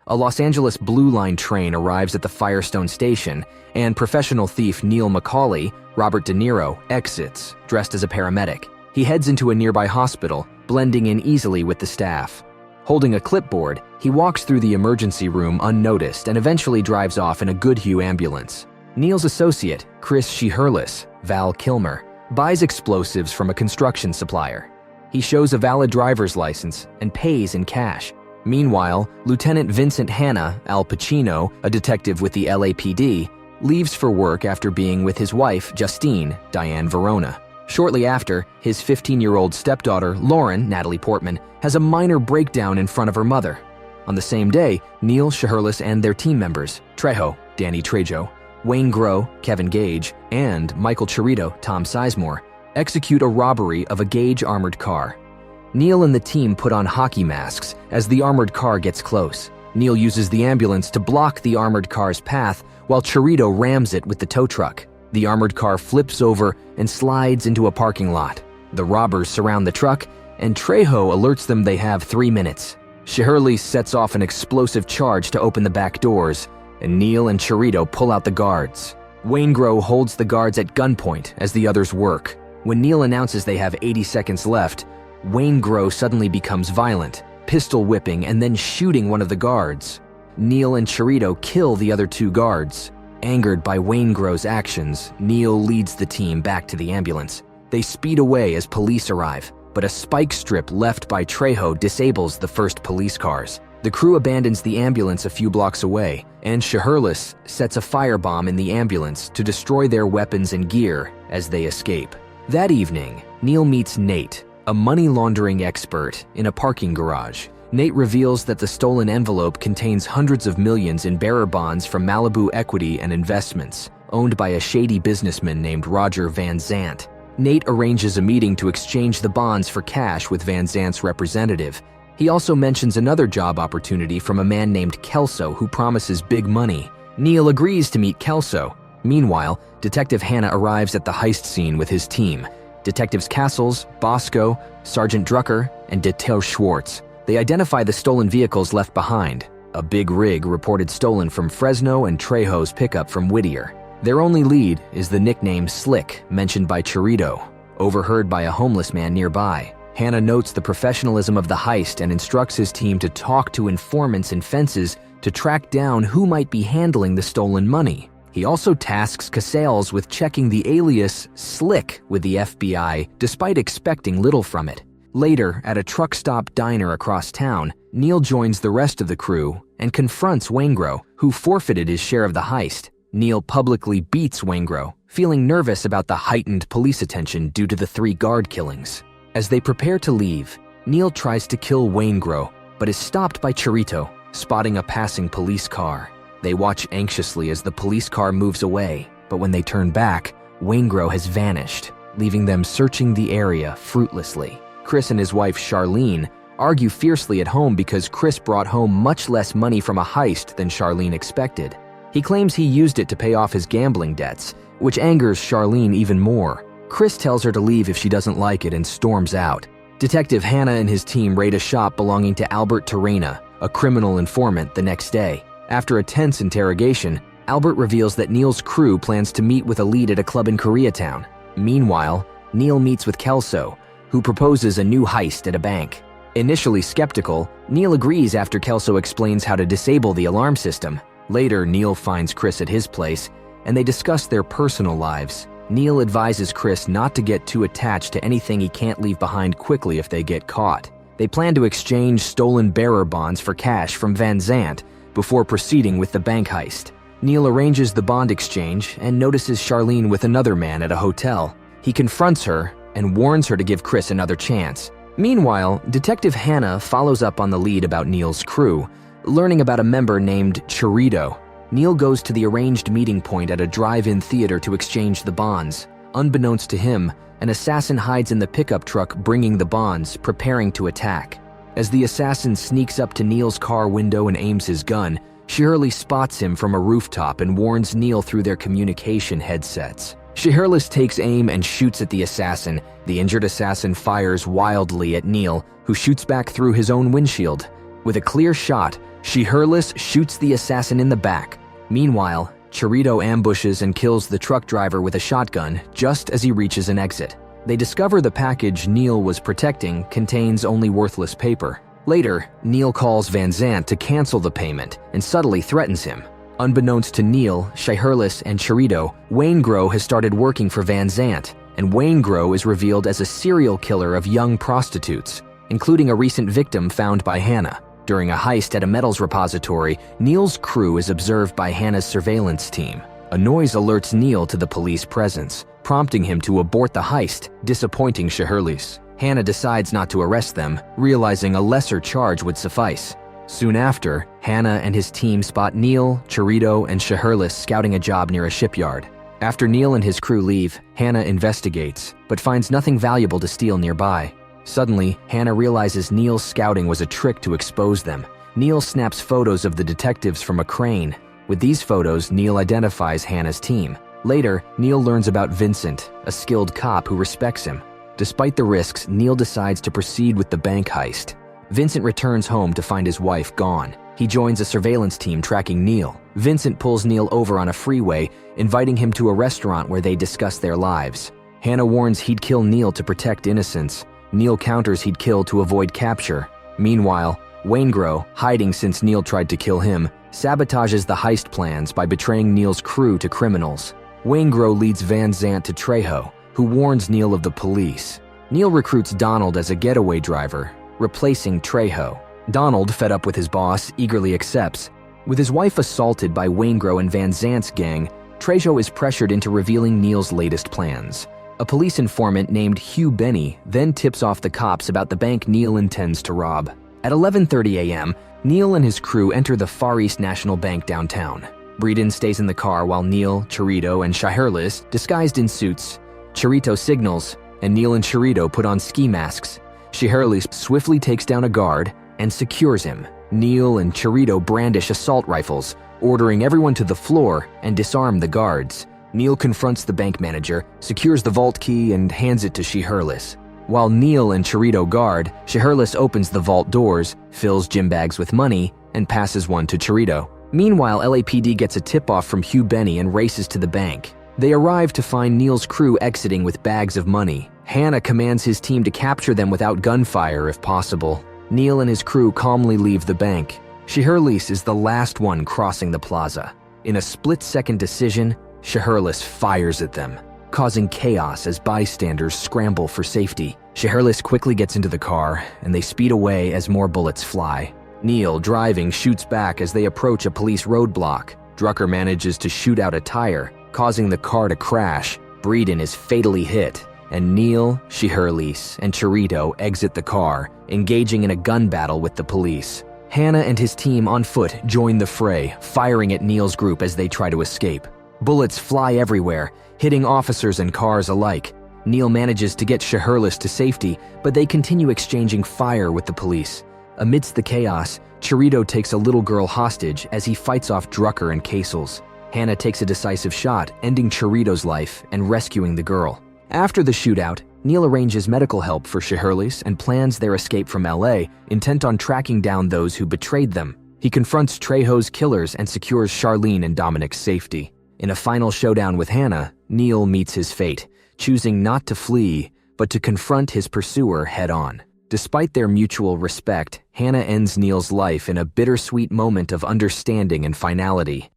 A Los Angeles Blue Line train arrives at the Firestone station, and professional thief Neil McCauley, Robert De Niro, exits, dressed as a paramedic. He heads into a nearby hospital, blending in easily with the staff. Holding a clipboard, he walks through the emergency room unnoticed and eventually drives off in a Goodhue ambulance. Neil's associate, Chris Shiherlis, Val Kilmer, buys explosives from a construction supplier. He shows a valid driver's license and pays in cash. Meanwhile, Lieutenant Vincent Hanna, Al Pacino, a detective with the LAPD, leaves for work after being with his wife, Justine, Diane Verona. Shortly after, his 15-year-old stepdaughter, Lauren, Natalie Portman, has a minor breakdown in front of her mother. On the same day, Neil Shiherlis and their team members, Trejo, Danny Trejo, Wayne Grow, Kevin Gage, and Michael Chirito, Tom Sizemore, execute a robbery of a Gage armored car. Neil and the team put on hockey masks as the armored car gets close. Neil uses the ambulance to block the armored car's path while Chirito rams it with the tow truck. The armored car flips over and slides into a parking lot. The robbers surround the truck, and Trejo alerts them they have 3 minutes. Shiherlis sets off an explosive charge to open the back doors, and Neil and Chirito pull out the guards. Wayne Grow holds the guards at gunpoint as the others work. When Neil announces they have 80 seconds left, Wayne Grow suddenly becomes violent, pistol whipping and then shooting one of the guards. Neil and Chirito kill the other 2 guards. Angered by Wayne Grow's actions, Neil leads the team back to the ambulance. They speed away as police arrive, but a spike strip left by Trejo disables the first police cars. The crew abandons the ambulance a few blocks away, and Shiherlis sets a firebomb in the ambulance to destroy their weapons and gear as they escape. That evening, Neil meets Nate, a money laundering expert, in a parking garage. Nate reveals that the stolen envelope contains hundreds of millions in bearer bonds from Malibu Equity and Investments, owned by a shady businessman named Roger Van Zant. Nate arranges a meeting to exchange the bonds for cash with Van Zant's representative. He also mentions another job opportunity from a man named Kelso who promises big money. Neil agrees to meet Kelso. Meanwhile, Detective Hanna arrives at the heist scene with his team. Detectives Castles, Bosco, Sergeant Drucker, and Detective Schwartz. They identify the stolen vehicles left behind. A big rig reported stolen from Fresno and Trejo's pickup from Whittier. Their only lead is the nickname Slick, mentioned by Chirito, overheard by a homeless man nearby. Hanna notes the professionalism of the heist and instructs his team to talk to informants and fences to track down who might be handling the stolen money. He also tasks Casales with checking the alias Slick with the FBI, despite expecting little from it. Later, at a truck stop diner across town, Neil joins the rest of the crew and confronts Wayne Grow, who forfeited his share of the heist. Neil publicly beats Wayne Grow, feeling nervous about the heightened police attention due to the 3 guard killings. As they prepare to leave, Neil tries to kill Wayne Grow, but is stopped by Chirito, spotting a passing police car. They watch anxiously as the police car moves away, but when they turn back, Wayne Grow has vanished, leaving them searching the area fruitlessly. Chris and his wife Charlene argue fiercely at home because Chris brought home much less money from a heist than Charlene expected. He claims he used it to pay off his gambling debts, which angers Charlene even more. Chris tells her to leave if she doesn't like it and storms out. Detective Hanna and his team raid a shop belonging to Albert Terrena, a criminal informant, the next day. After a tense interrogation, Albert reveals that Neil's crew plans to meet with a lead at a club in Koreatown. Meanwhile, Neil meets with Kelso, who proposes a new heist at a bank. Initially skeptical, Neil agrees after Kelso explains how to disable the alarm system. Later, Neil finds Chris at his place, and they discuss their personal lives. Neil advises Chris not to get too attached to anything he can't leave behind quickly if they get caught. They plan to exchange stolen bearer bonds for cash from Van Zant before proceeding with the bank heist. Neil arranges the bond exchange and notices Charlene with another man at a hotel. He confronts her and warns her to give Chris another chance. Meanwhile, Detective Hanna follows up on the lead about Neil's crew, learning about a member named Chirito. Neil goes to the arranged meeting point at a drive-in theater to exchange the bonds. Unbeknownst to him, an assassin hides in the pickup truck bringing the bonds, preparing to attack. As the assassin sneaks up to Neil's car window and aims his gun, Shiherlis spots him from a rooftop and warns Neil through their communication headsets. Shiherlis takes aim and shoots at the assassin. The injured assassin fires wildly at Neil, who shoots back through his own windshield. With a clear shot, She-Herless shoots the assassin in the back. Meanwhile, Chirito ambushes and kills the truck driver with a shotgun just as he reaches an exit. They discover the package Neil was protecting contains only worthless paper. Later, Neil calls Van Zandt to cancel the payment and subtly threatens him. Unbeknownst to Neil, She-Herless, and Chirito, Waingro has started working for Van Zandt, and Waingro is revealed as a serial killer of young prostitutes, including a recent victim found by Hanna. During a heist at a metals repository, Neil's crew is observed by Hanna's surveillance team. A noise alerts Neil to the police presence, prompting him to abort the heist, disappointing She-Herless. Hanna decides not to arrest them, realizing a lesser charge would suffice. Soon after, Hanna and his team spot Neil, Chirito, and She-Herless scouting a job near a shipyard. After Neil and his crew leave, Hanna investigates, but finds nothing valuable to steal nearby. Suddenly, Hanna realizes Neil's scouting was a trick to expose them. Neil snaps photos of the detectives from a crane. With these photos, Neil identifies Hanna's team. Later, Neil learns about Vincent, a skilled cop who respects him. Despite the risks, Neil decides to proceed with the bank heist. Vincent returns home to find his wife gone. He joins a surveillance team tracking Neil. Vincent pulls Neil over on a freeway, inviting him to a restaurant where they discuss their lives. Hanna warns he'd kill Neil to protect innocence. Neil counters he'd kill to avoid capture. Meanwhile, Waingro, hiding since Neil tried to kill him, sabotages the heist plans by betraying Neil's crew to criminals. Waingro leads Van Zandt to Trejo, who warns Neil of the police. Neil recruits Donald as a getaway driver, replacing Trejo. Donald, fed up with his boss, eagerly accepts. With his wife assaulted by Waingro and Van Zandt's gang, Trejo is pressured into revealing Neil's latest plans. A police informant named Hugh Benny then tips off the cops about the bank Neil intends to rob. At 11:30 a.m., Neil and his crew enter the Far East National Bank downtown. Breeden stays in the car while Neil, Chirito, and She-Herless, disguised in suits. Chirito signals, and Neil and Chirito put on ski masks. She-Herless swiftly takes down a guard and secures him. Neil and Chirito brandish assault rifles, ordering everyone to the floor and disarm the guards. Neil confronts the bank manager, secures the vault key, and hands it to She-Herless. While Neil and Chirito guard, She-Herless opens the vault doors, fills gym bags with money, and passes one to Chirito. Meanwhile, LAPD gets a tip-off from Hugh Benny and races to the bank. They arrive to find Neil's crew exiting with bags of money. Hanna commands his team to capture them without gunfire if possible. Neil and his crew calmly leave the bank. She-Herless is the last one crossing the plaza. In a split-second decision, She-Herless fires at them, causing chaos as bystanders scramble for safety. She-Herless quickly gets into the car, and they speed away as more bullets fly. Neil, driving, shoots back as they approach a police roadblock. Drucker manages to shoot out a tire, causing the car to crash. Breeden is fatally hit, and Neil, She-Herless, and Chirito exit the car, engaging in a gun battle with the police. Hanna and his team on foot join the fray, firing at Neil's group as they try to escape. Bullets fly everywhere, hitting officers and cars alike. Neil manages to get She-Herless to safety, but they continue exchanging fire with the police. Amidst the chaos, Chirito takes a little girl hostage as he fights off Drucker and Casels. Hanna takes a decisive shot, ending Chirito's life and rescuing the girl. After the shootout, Neil arranges medical help for She-Herless and plans their escape from LA, intent on tracking down those who betrayed them. He confronts Trejo's killers and secures Charlene and Dominic's safety. In a final showdown with Hanna, Neil meets his fate, choosing not to flee, but to confront his pursuer head-on. Despite their mutual respect, Hanna ends Neil's life in a bittersweet moment of understanding and finality.